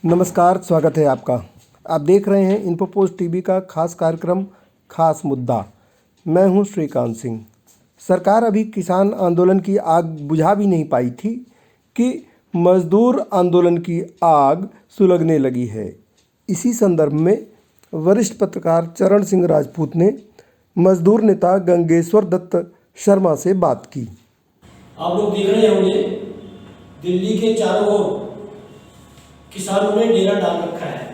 नमस्कार, स्वागत है आपका। आप देख रहे हैं इन्फोपोस्ट टीवी का खास कार्यक्रम खास मुद्दा। मैं हूं श्रीकांत सिंह। सरकार अभी किसान आंदोलन की आग बुझा भी नहीं पाई थी कि मजदूर आंदोलन की आग सुलगने लगी है। इसी संदर्भ में वरिष्ठ पत्रकार चरण सिंह राजपूत ने मजदूर नेता गंगेश्वर दत्त शर्मा से बात की। आप लोग देख रहे होंगे दिल्ली के चारों ओर किसानों ने डेरा डाल रखा है।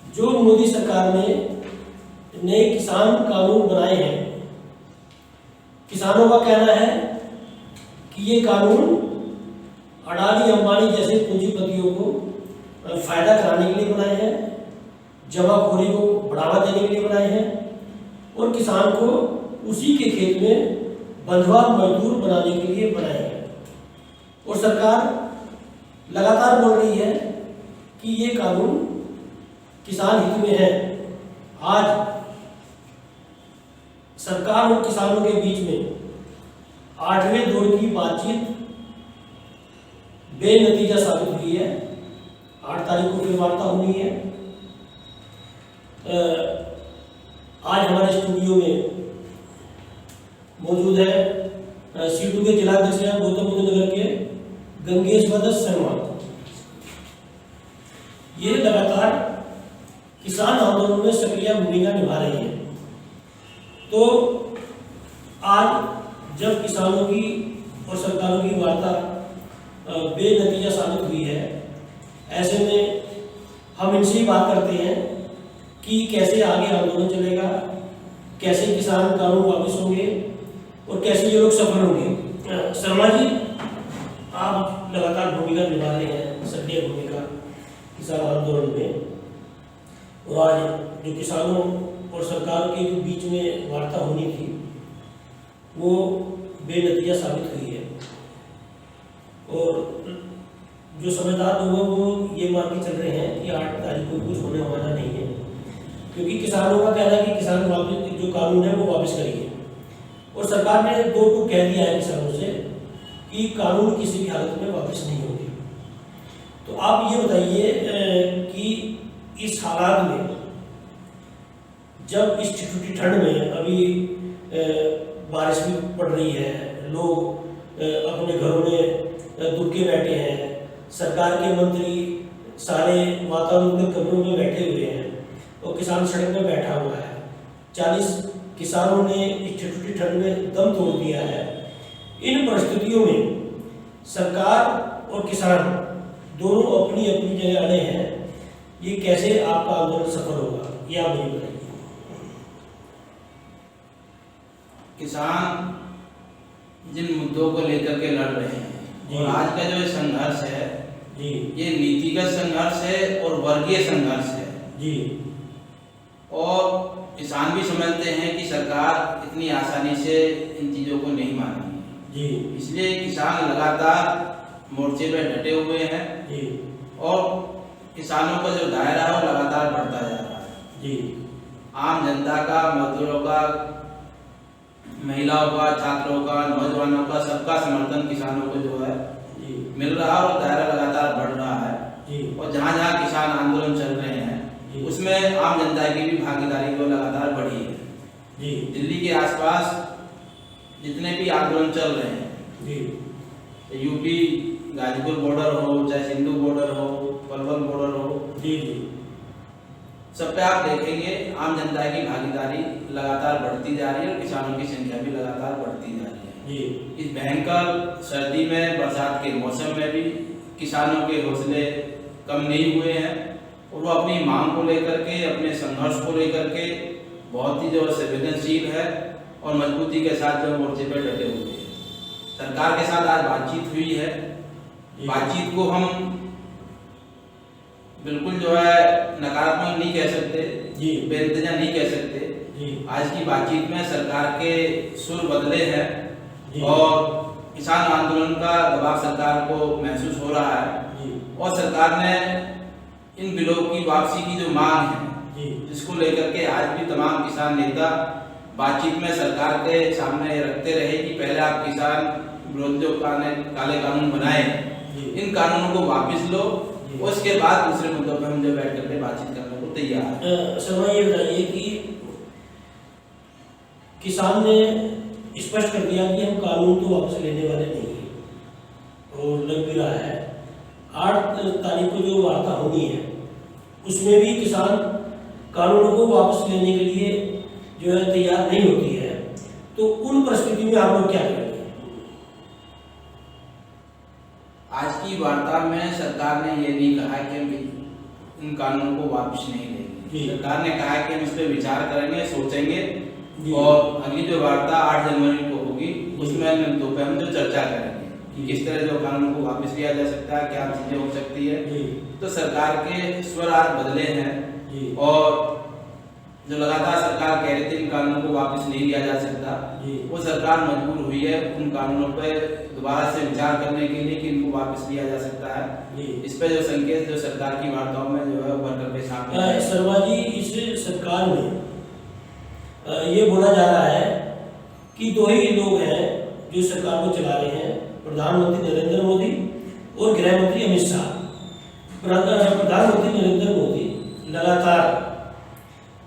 जो मोदी सरकार ने नए किसान कानून बनाए हैं, किसानों का कहना है कि ये कानून अडानी अंबानी जैसे पूंजीपतियों को फायदा कराने के लिए बनाए हैं, जमाखोरी को बढ़ावा देने के लिए बनाए हैं और किसान को उसी के खेत में बंधुआ मजदूर बनाने के लिए बनाए हैं। और सरकार लगातार बोल रही है कि ये कानून किसान हित में है। आज सरकार और किसानों के बीच में 8वें दौर की बातचीत बेनतीजा साबित हुई है। 8 तारीख को फिर वार्ता होनी है। आज हमारे स्टूडियो में मौजूद है सीटू के जिलाध्यक्ष गौतम बुद्ध नगर के गंगेश्वर दत्त शर्मा। ये लगातार किसान आंदोलन में सक्रिय भूमिका निभा रही है। तो आज जब किसानों की और सरकारों की वार्ता बेनतीजा साबित हुई है, ऐसे में हम इनसे ही बात करते हैं कि कैसे आगे आंदोलन चलेगा, कैसे किसान कानून वापस होंगे और कैसे ये लोग सफल होंगे। शर्मा जी, आप लगातार भूमिका निभा रहे हैं, सक्रिय भूमिका किसान आंदोलन में, और आज जो किसानों और सरकार के जो बीच में वार्ता होनी थी वो बेनतीजा साबित हुई है। और जो समझदार लोग हैं वो ये मान के चल रहे हैं कि 8 तारीख को कुछ होने वाला नहीं है, क्योंकि किसानों का कहना है कि किसान वापस जो कानून है वो वापस करिए। और सरकार ने 2 टूक कह दिया है किसानों से कि कानून किसी भी हालत में वापस नहीं होंगे। तो आप ये बताइए कि इस हालात में, जब इस ठिठुठी ठंड में अभी बारिश भी पड़ रही है, लोग अपने घरों में दुबके बैठे हैं, सरकार के मंत्री सारे वातावरण के कमरों में बैठे हुए हैं और किसान सड़क में बैठा हुआ है। 40 किसानों ने इस ठिठुठी ठंड में दम तोड़ दिया है। इन परिस्थितियों में सरकार और किसान दोनों अपनी अपनी जगह अड़े हैं। ये कैसे आपका आंदोलन सफल होगा, ये आप मुझे बताइए। किसान जिन मुद्दों को लेकर के लड़ रहे हैं और आज का जो संघर्ष है जी, ये नीतिगत संघर्ष है और वर्गीय संघर्ष है जी। और किसान भी समझते हैं कि सरकार इतनी आसानी से इन चीज़ों को नहीं मानेगी जी, इसलिए किसान लगातार मोर्चे पे डटे हुए हैं जी, और किसानों का जो दायरा है वो लगातार बढ़ता जा रहा है जी। आम जनता का, मजदूरों का, महिलाओं का, छात्रों का, नौजवानों का, सबका समर्थन किसानों को जो है जी, मिल रहा है और दायरा लगातार बढ़ रहा है जी। और जहाँ जहाँ किसान आंदोलन चल रहे हैं उसमें आम जनता की भी भागीदारी को लगातार बढ़ी है जी। दिल्ली के आसपास जितने भी आंदोलन चल रहे हैं जी, यूपी गाजीपुर बॉर्डर हो, चाहे सिंधु बॉर्डर हो, पलवल बॉर्डर हो, जी, जी, सब पे आप देखेंगे आम जनता की भागीदारी लगातार बढ़ती जा रही है और किसानों की संख्या भी लगातार बढ़ती जा रही है जी। इस भयंकर सर्दी में, बरसात के मौसम में भी किसानों के हौसले कम नहीं हुए हैं और वो अपनी मांग को लेकर के, अपने संघर्ष को लेकर के बहुत ही जो संवेदनशील है और मजबूती के साथ जो मोर्चे पर डटे हुए हैं। सरकार के साथ आज बातचीत हुई है। बातचीत को हम बिल्कुल जो है नकारात्मक नहीं कह सकते, जी, बेनतीजा नहीं कह सकते जी। आज की बातचीत में सरकार के सुर बदले हैं जी। और किसान आंदोलन का दबाव सरकार को महसूस हो रहा है जी। और सरकार ने इन बिलों की वापसी की जो मांग है जी, जिसको लेकर के आज भी तमाम किसान नेता बातचीत में सरकार के सामने रखते रहे कि पहले आप किसान विरोधी जो काले कानून बनाए इन कानूनों को वापस लो उसके बाद दूसरे मुद्दों पर हम जो बैठ करके बातचीत करने को तैयार हैं। शर्मा, ये बताइए कि किसान ने स्पष्ट कर दिया कि हम कानून तो वापस लेने वाले नहीं हैं और लग भी रहा है 8 तारीख को जो वार्ता होनी है उसमें भी किसान कानूनों को वापस लेने के लिए जो है तैयार नहीं होती है, तो उन परिस्थिति में आप लोग क्या करेंगे? आज की वार्ता में सरकार ने ये नहीं कहा कि हम इन कानूनों को वापस नहीं लेंगे। सरकार ने कहा कि हम इस पर विचार करेंगे, सोचेंगे और अगली जो वार्ता 8 जनवरी को होगी उसमें दोपहर में जो चर्चा करेंगे कि किस तरह जो कानून को वापस लिया जा सकता है, क्या चीजें हो सकती है। तो सरकार के स्वर आज बदले हैं और जो लगातार सरकार कह रही थी इन कानूनों को वापस नहीं लिया जा सकता, वो सरकार मजबूर हुई है उन कानूनों पर दोबारा से विचार करने के लिए कि इनको वापस लिया जा सकता है। इस पर जो संकेत जो सरकार की वार्ताओं में जो है उभर करके सामने आए। शर्मा जी, इस सरकार में ये बोला जा रहा है कि 2 ही लोग हैं जो सरकार को चला रहे हैं, प्रधानमंत्री नरेंद्र मोदी और गृह मंत्री अमित शाह। प्रधानमंत्री नरेंद्र मोदी लगातार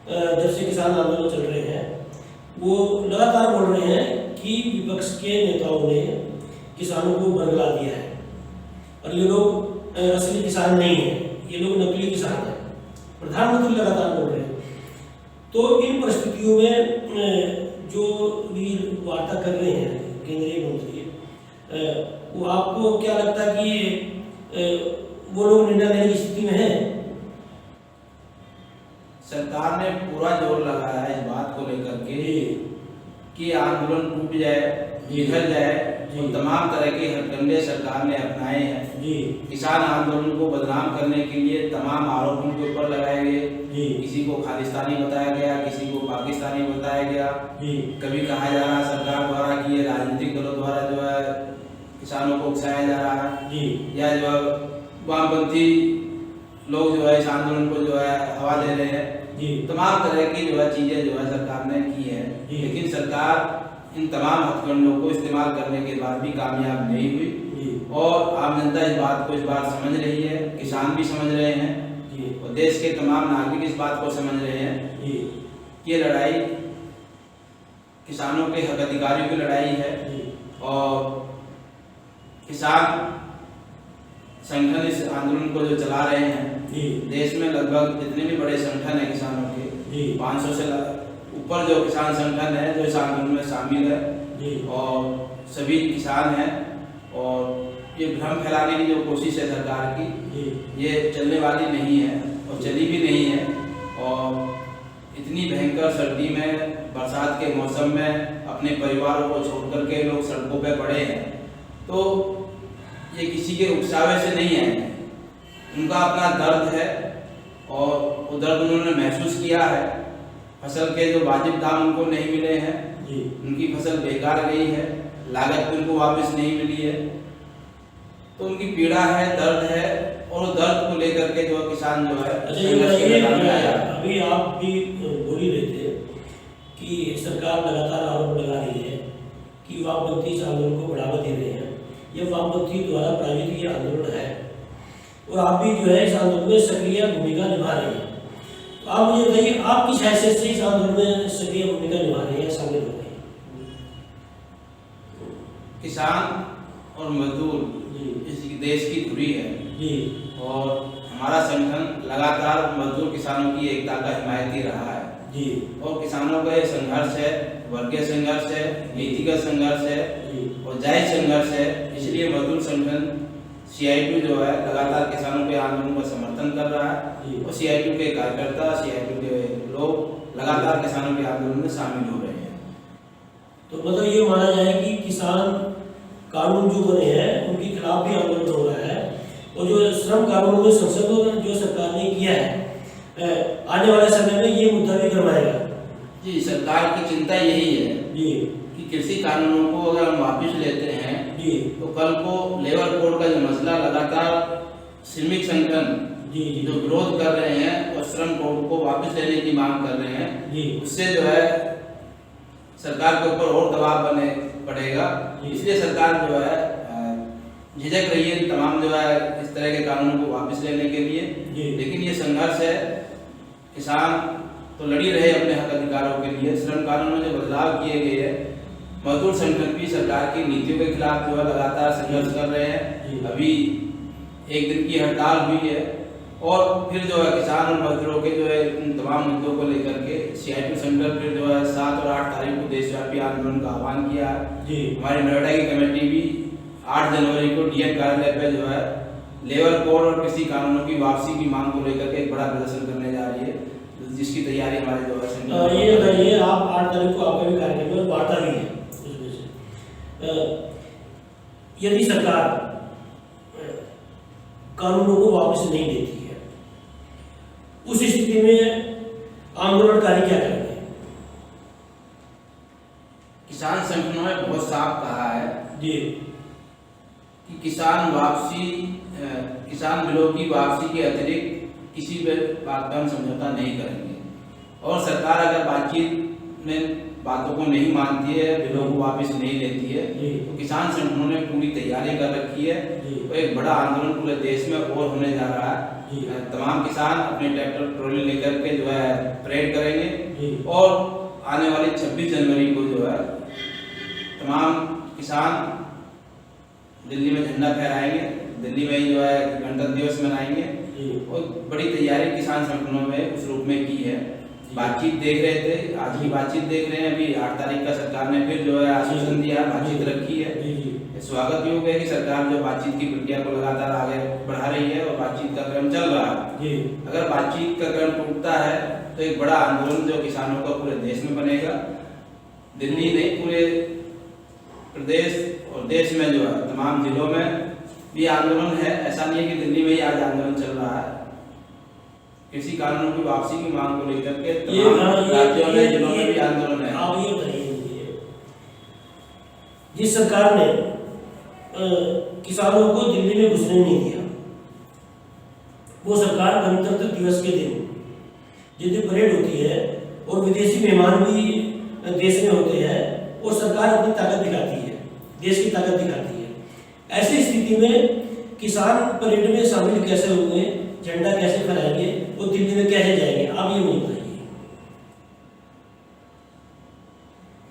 जब से किसान आंदोलन चल रहे हैं वो लगातार बोल रहे हैं कि विपक्ष के नेताओं ने किसानों को बरगला दिया है और ये लोग असली किसान नहीं है, ये लोग नकली किसान हैं। प्रधानमंत्री लगातार बोल रहे हैं। तो इन परिस्थितियों में जो भी वार्ता कर रहे हैं केंद्रीय मंत्री, वो आपको क्या लगता है कि वो लोग निर्णय लेने की स्थिति में है? सरकार ने पूरा जोर लगाया है इस बात को लेकर के कि आंदोलन टूट जाए, बिखर जाए और तमाम तरह के हथकंडे सरकार ने अपनाए हैं। किसान आंदोलन को बदनाम करने के लिए तमाम आरोप उनके ऊपर लगाए गए। किसी को खालिस्तानी बताया गया, किसी को पाकिस्तानी बताया गया। कभी कहा जा रहा है सरकार द्वारा कि ये राजनीतिक दलों द्वारा जो है किसानों को उकसाया जा रहा है या जो वामपंथी लोग जो है इस आंदोलन को जो है हवा दे रहे हैं। तमाम तरह की जो है चीजें जो है सरकार ने की है, लेकिन सरकार इन तमाम हथकंडों को इस्तेमाल करने के बाद भी कामयाब नहीं हुई और आम जनता इस बात को इस बार समझ रही है, किसान भी समझ रहे हैं और देश के तमाम नागरिक इस बात को समझ रहे हैं कि ये लड़ाई किसानों के हक अधिकारियों की लड़ाई है और किसान संगठन इस आंदोलन को जो चला रहे हैं। देश में लगभग जितने भी बड़े संगठन है किसानों के 500 से ऊपर जो किसान संगठन है जो इस आंदोलन में शामिल है और सभी किसान हैं और ये भ्रम फैलाने की जो कोशिश है सरकार की, ये चलने वाली नहीं है और चली भी नहीं है। और इतनी भयंकर सर्दी में, बरसात के मौसम में अपने परिवारों को छोड़ करके लोग सड़कों पे पड़े हैं, तो ये किसी के उकसावे से नहीं है, उनका अपना दर्द है और वो दर्द उन्होंने महसूस किया है। फसल के जो वाजिब दाम उनको नहीं मिले हैं, उनकी फसल बेकार गई है, लागत उनको वापस नहीं मिली है, तो उनकी पीड़ा है, दर्द है और दर्द को लेकर के जो किसान जो है अभी आप भी बोल ही रहे थे कि सरकार लगातार आरोप लगा रही है कि वामपंथी इस आंदोलन को बढ़ावा दे रहे हैं, ये वामपंथी द्वारा प्रायोजित ये आंदोलन है और आप भी जो है इस आंदोलन में सक्रिय भूमिका निभा रहे हैं। तो आप मुझे बताइए, आप किस हैसियत से इस आंदोलन में सक्रिय भूमिका निभा रहे हैं, शामिल हो रहे हैं? किसान और मजदूर इस देश की धुरी है और हमारा संगठन लगातार मजदूर किसानों की एकता का हिमायती रहा है और किसानों का ये संघर्ष है, वर्गीय संघर्ष है, नीतिगत संघर्ष है और जायज संघर्ष है। इसलिए मजदूर संगठन CITU जो है लगातार किसानों के आंदोलन का समर्थन कर रहा है और CITU के कार्यकर्ता, CITU के लोग लगातार किसानों के आंदोलन में शामिल हो रहे हैं। तो मतलब ये माना जाए कि किसान कानून जो बने हैं उनके खिलाफ भी आंदोलन हो रहा है और जो श्रम कानून में संशोधन जो सरकार ने किया है आने वाले समय में ये मुद्दा भी करवाएगा। जी, सरकार की चिंता यही है कि कृषि कानूनों को अगर हम वापस लेते हैं तो कल को लेबर कोड का जो मसला लगातार श्रमिक संगठन जो विरोध कर रहे हैं और श्रम कोड को वापस लेने की मांग कर रहे हैं, उससे जो है सरकार के ऊपर और दबाव बने पड़ेगा। इसलिए सरकार जो है झिझक रही है तमाम जो है इस तरह के कानूनों को वापस लेने के लिए, लेकिन ये संघर्ष है। किसान तो लड़ी रहे अपने हक अधिकारों के लिए। श्रम कानून में जो बदलाव किए गए हैं, मजदूर संगठन भी सरकार की नीतियों के खिलाफ जो है लगातार संघर्ष कर रहे हैं। अभी एक दिन की हड़ताल हुई है और फिर जो है किसान और मजदूरों के जो है इन तमाम मुद्दों को लेकर के CITU सेंटर फिर जो है 7 और 8 तारीख को देशव्यापी आंदोलन का आह्वान किया है। हमारी नोएडा की कमेटी भी 8 जनवरी को DM कार्यालय पे जो है लेबर कोड और कृषि कानूनों की वापसी की मांग को लेकर के एक बड़ा प्रदर्शन करने जा रही है, जिसकी तैयारी हमारे जो है ये बताइए, आप 8 तारीख को आपका भी कार्यक्रम में वार्ता भी है उसमें से, यदि सरकार कानूनों को वापस नहीं देती है, उस स्थिति में आंदोलनकारी क्या करेंगे? किसान संगठनों ने बहुत साफ कहा है जी कि किसान बिलों की वापसी के अतिरिक्त किसी भी बात पर हम समझौता नहीं करेंगे। और सरकार अगर बातचीत में बातों को नहीं मानती है, बिलों को वापस नहीं लेती है, तो किसान संगठनों ने पूरी तैयारी कर रखी है। तो एक बड़ा आंदोलन पूरे देश में और होने जा रहा है। तमाम किसान अपने ट्रैक्टर ट्रॉली लेकर के जो है परेड करेंगे और आने वाली 26 जनवरी को जो है तमाम किसान दिल्ली में झंडा फहराएंगे, दिल्ली में ही जो है गणतंत्र दिवस मनाएंगे। और बड़ी तैयारी किसान संगठनों में उस रूप में की है। बातचीत देख रहे थे, आज की बातचीत देख रहे हैं। अभी 8 तारीख का सरकार ने फिर जो है आश्वासन दिया, बातचीत रखी है। स्वागत योग्य है कि सरकार जो बातचीत की प्रक्रिया को लगातार आगे बढ़ा रही है और बातचीत का क्रम चल रहा है। अगर बातचीत का क्रम टूटता है तो एक बड़ा आंदोलन जो किसानों का पूरे देश में बनेगा। दिल्ली नहीं, पूरे प्रदेश और देश में जो है तमाम जिलों में भी आंदोलन है। ऐसा नहीं है कि दिल्ली में ही आज आंदोलन चल रहा है। कृषि कानूनों की वापसी की मांग को लेकर के तमाम राज्यों में जिलों में भी आंदोलन है। आप ये बताइए, जिस सरकार ने किसानों को दिल्ली में घुसने नहीं दिया, वो सरकार गणतंत्र दिवस के दिन जिस दिन परेड होती है और विदेशी मेहमान भी देश में होते हैं, और सरकार अपनी ताकत दिखाती है, देश की ताकत दिखाती है। ऐसी स्थिति में किसान परेड में शामिल कैसे होंगे, झंडा कैसे फहराएंगे, वो दिल्ली में कैसे जाएंगे? आप ये मुझे बताइए।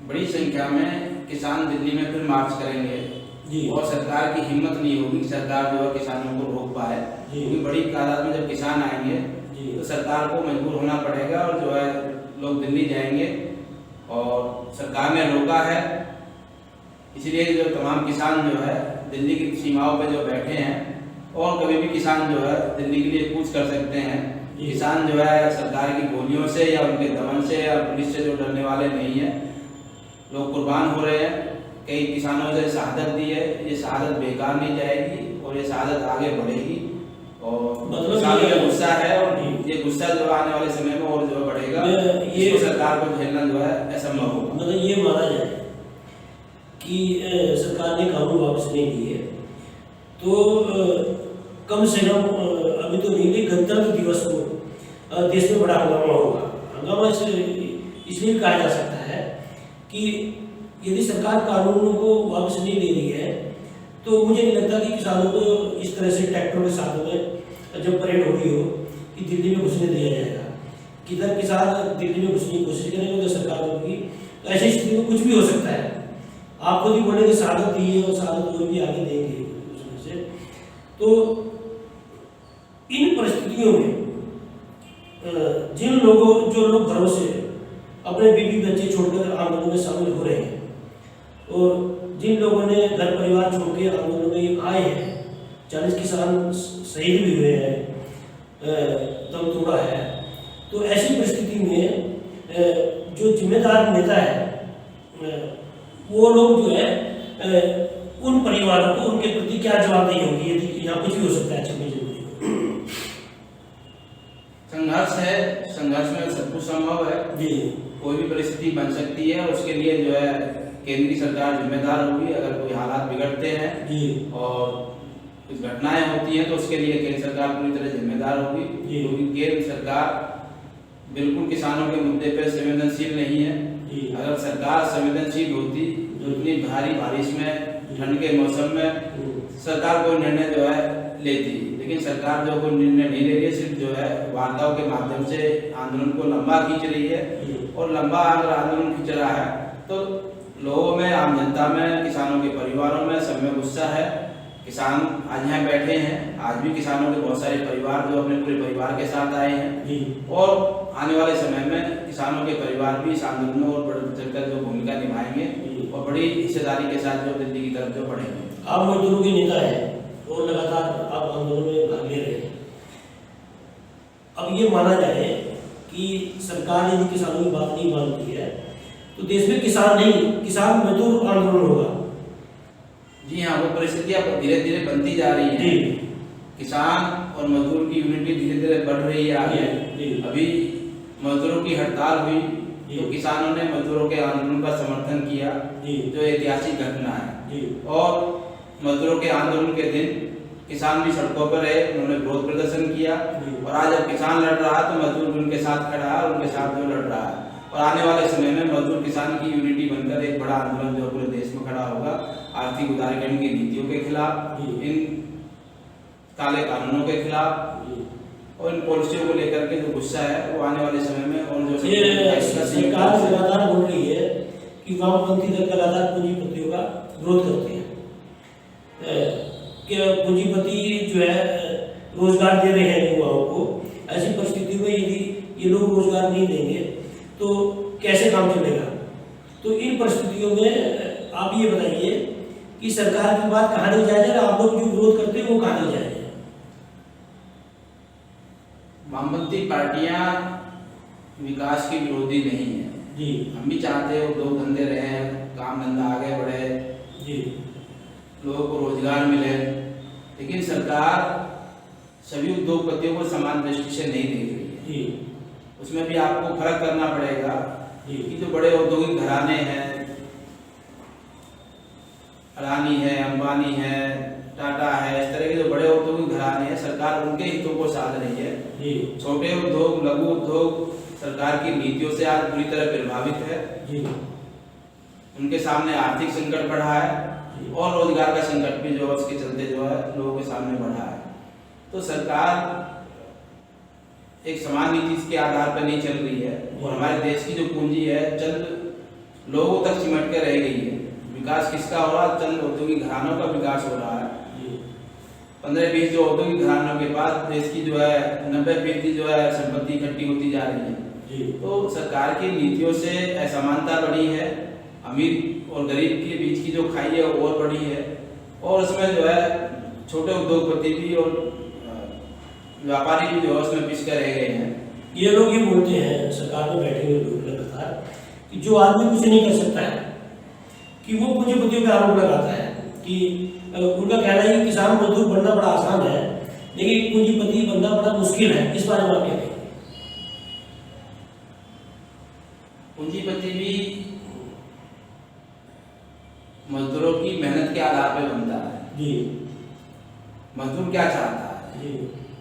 बड़ी संख्या में किसान दिल्ली में फिर मार्च करेंगे और सरकार की हिम्मत नहीं होगी, सरकार जो है किसानों को रोक पाए। क्योंकि बड़ी तादाद में जब किसान आएंगे तो सरकार को मजबूर होना पड़ेगा और जो है लोग दिल्ली जाएंगे। और सरकार ने रोका है, इसलिए जो तमाम किसान जो है दिल्ली की सीमाओं पर जो बैठे हैं, और कभी भी किसान जो है दिल्ली के लिए कूच कर सकते हैं। किसान जो है सरकार की गोलियों से या उनके दमन से या पुलिस से जो डरने वाले नहीं है। लोग कुर्बान हो रहे हैं, कई किसानों से शहादत दी है, ये शहादत बेकार नहीं जाएगी और ये शहादत आगे बढ़ेगी। और किसानों का गुस्सा है और ये गुस्सा जो आने वाले समय में और जो बढ़ेगा, ये सरकार को झेलना जो है असंभव होगा। मतलब ये माना जाए कि सरकार ने कानून वापस नहीं दिए तो कम से कम अभी तो नहीं, गणतंत्र दिवस को देश में बड़ा हंगामा होगा। हंगामा इसलिए कहा जा सकता है कि यदि सरकार कानूनों को वापस नहीं ले रही है तो मुझे नहीं लगता कि किसानों को इस तरह से ट्रैक्टरों के साथ में जब परेड हो रही हो कि दिल्ली में घुसने दिया जाएगा। किधर किसान दिल्ली में घुसने की कोशिश करेंगे, उधर सरकार होगी। तो ऐसी स्थिति में कुछ भी हो सकता है। आप खुद ही बोले कि शहादत दी है और शहादत वो भी आगे देंगे उसमें से। तो इन परिस्थितियों में जो लोग घरों से अपने बीवी बच्चे छोड़कर आंदोलन में शामिल हो रहे हैं और जिन लोगों ने घर परिवार छोड़ के आंदोलन में आए हैं, 40 किसान शहीद भी हुए हैं, दम तोड़ा है, तो ऐसी परिस्थिति में जो जिम्मेदार नेता है वो लोग जो है उन परिवारों को उनके प्रति क्या जवाबदेही होगी? यदि यहाँ कुछ भी हो सकता है 26 जनवरी को। संघर्ष है, संघर्ष में सब कुछ संभव है जी। कोई भी परिस्थिति बन सकती है और उसके लिए जो है केंद्रीय सरकार जिम्मेदार होगी। अगर कोई हालात बिगड़ते हैं जी और कुछ घटनाएं होती हैं तो उसके लिए केंद्र सरकार पूरी तरह जिम्मेदार होगी, क्योंकि केंद्र सरकार बिल्कुल किसानों के मुद्दे पर संवेदनशील नहीं है। अगर सरकार संवेदनशील होती जो इतनी भारी बारिश में, ठंड के मौसम में सरकार कोई निर्णय जो है लेती, लेकिन सरकार जो कोई निर्णय नहीं ले रही है, सिर्फ जो है वार्ताओं के माध्यम से आंदोलन को लंबा खींच रही है। और लंबा अगर आंदोलन खींच रहा है तो लोगों में, आम जनता में, किसानों के परिवारों में सब में गुस्सा है। किसान आज यहाँ बैठे हैं, आज भी किसानों के बहुत सारे परिवार जो अपने पूरे परिवार के साथ आए हैं, और आने वाले समय में किसानों के परिवार भी इस आंदोलन में और बढ़ चढ़कर जो भूमिका निभाएंगे और बड़ी हिस्सेदारी के साथ जो दिल्ली की तरफ जो बढ़ेंगे। आप मजदूरों के नेता है और लगातार आप आंदोलन में भाग ले रहे हैं। अब ये माना जाए कि सरकार यदि किसानों की बात नहीं मानती है तो देश में किसान नहीं, किसान मजदूर आंदोलन होगा। जी हाँ, वो परिस्थितियाँ धीरे धीरे बनती जा रही है। किसान और मजदूर की यूनिटी धीरे धीरे बढ़ रही है आगे। अभी मजदूरों की हड़ताल हुई तो किसानों ने मजदूरों के आंदोलन का समर्थन किया, जो ऐतिहासिक घटना है। और मजदूरों के आंदोलन के दिन किसान भी सड़कों पर रहे, उन्होंने विरोध प्रदर्शन किया। और आज जब किसान लड़ रहा है तो मजदूर भी उनके साथ खड़ा है और उनके साथ जो लड़ रहा है। और आने वाले समय में मजदूर किसान की यूनिटी बनकर एक बड़ा आंदोलन जो पूरे देश में खड़ा होगा, आर्थिक उदारीकरण की नीतियों के खिलाफ, इन काले कानूनों के खिलाफ और इन पॉलिसियों को लेकर के जो गुस्सा है वो आने वाले समय में। और जो सरकार लगातार बोल रही है कि वामपंथी दल लगातार पूंजीपतियों का विरोध करते हैं, कि पूंजीपति जो है रोजगार दे रहे हैं युवाओं को। ऐसी परिस्थिति में यदि ये लोग रोजगार नहीं देंगे तो कैसे काम चलेगा? तो इन परिस्थितियों में आप ये बताइए कि सरकार की बात कहाँ नहीं जाए, आप लोग जो विरोध करते हैं वो कहाँ नहीं जाए? वामपंथी पार्टियां विकास की विरोधी नहीं है जी। हम भी चाहते हैं उद्योग धंधे रहे, काम धंधा आगे बढ़े जी, लोगों को रोजगार मिले, लेकिन सरकार सभी उद्योगपतियों को समान दृष्टि से नहीं देख रही है। जी। उसमें भी आपको फर्क करना पड़ेगा कि जो बड़े औद्योगिक घराने हैं, अडानी है, अंबानी है, टाटा है, इस तरह के जो बड़े औद्योगिक घराने हैं, सरकार उनके हितों को साध रही है। छोटे उद्योग, लघु उद्योग सरकार की नीतियों से आज पूरी तरह प्रभावित है। उनके सामने आर्थिक संकट बढ़ा है और रोजगार का संकट भी जो है उसके चलते जो है लोगों के सामने बढ़ा है। तो सरकार एक समान नीति के आधार पर नहीं चल रही है और हमारे देश की जो पूंजी है चंद लोगों तक सिमट कर रह गई है। विकास किसका हो रहा है? चंद औद्योगिक घरानों का विकास हो रहा है। 15-20 जो औद्योगिक घरानों के पास देश की जो है 90% जो है संपत्ति इकट्ठी होती जा रही है। तो सरकार की नीतियों से असमानता बढ़ी है, अमीर और गरीब के बीच की जो खाई है वो और बढ़ी है। और उसमें जो है छोटे उद्योगपति भी और व्यापारी भी जो है उसमें पिस कर रह गए हैं। ये लोग ये बोलते हैं, सरकार में बैठे हुए लोग लगातार, कि जो आदमी कुछ नहीं कर सकता है कि वो पूंजीपतियों पे आरोप लगाता है कि उनका कहना है कि किसान मजदूर बनना बड़ा आसान है लेकिन पूंजीपति बनना बड़ा मुश्किल है। इस बारे में आप क्या कहेंगे? पूंजीपति भी मजदूरों की मेहनत के आधार पर बनता है। जी। मजदूर क्या चाहता है? जी।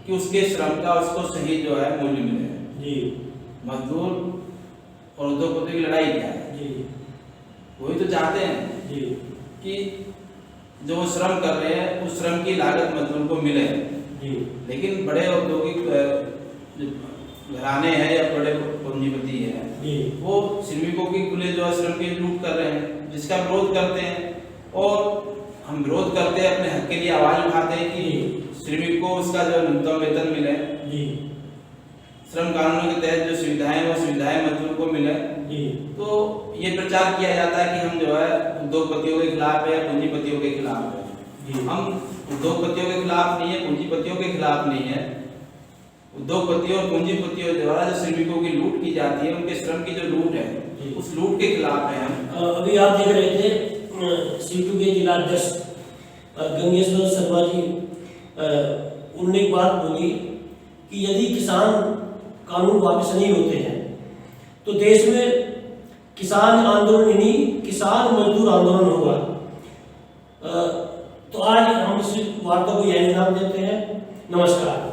कि उसके श्रम का उसको सही जो है मूल्य मिले। जी। मजदूर और उद्योगपति की लड़ाई क्या है? जी। वही तो चाहते हैं जी। कि जो वो श्रम कर रहे हैं उस श्रम की लागत मजदूर को मिले। जी। लेकिन बड़े औद्योगिक घराने हैं या बड़े पूंजीपति हैं, वो श्रमिकों की खुले जो है श्रम की लूट कर रहे हैं, जिसका विरोध करते हैं। और हम विरोध करते हैं, अपने हक के लिए आवाज उठाते हैं कि श्रमिक को उसका जो न्यूनतम वेतन मिले। श्रम कानूनों के तहत जो सुविधाएं वो सुविधाएं मजदूर को मिले। तो ये प्रचार किया जाता है कि हम जो है उद्योगपतियों के खिलाफ है या पूंजीपतियों के खिलाफ है। हम उद्योगपतियों के खिलाफ नहीं है, पूंजीपतियों के खिलाफ नहीं है। उद्योगपतियों और पूंजीपतियों द्वारा जो श्रमिकों की लूट की जाती है, उनके श्रम की जो लूट है, उस लूट के खिलाफ है हम। अभी आप देख रहे थे सीटू के जिला अध्यक्ष गंगेश्वर शर्मा जी, उन्होंने एक बात बोली कि यदि किसान कानून वापस नहीं होते हैं तो देश में किसान आंदोलन नहीं, किसान मजदूर आंदोलन होगा। तो आज हम इस वार्ता को यही नाम देते हैं। नमस्कार।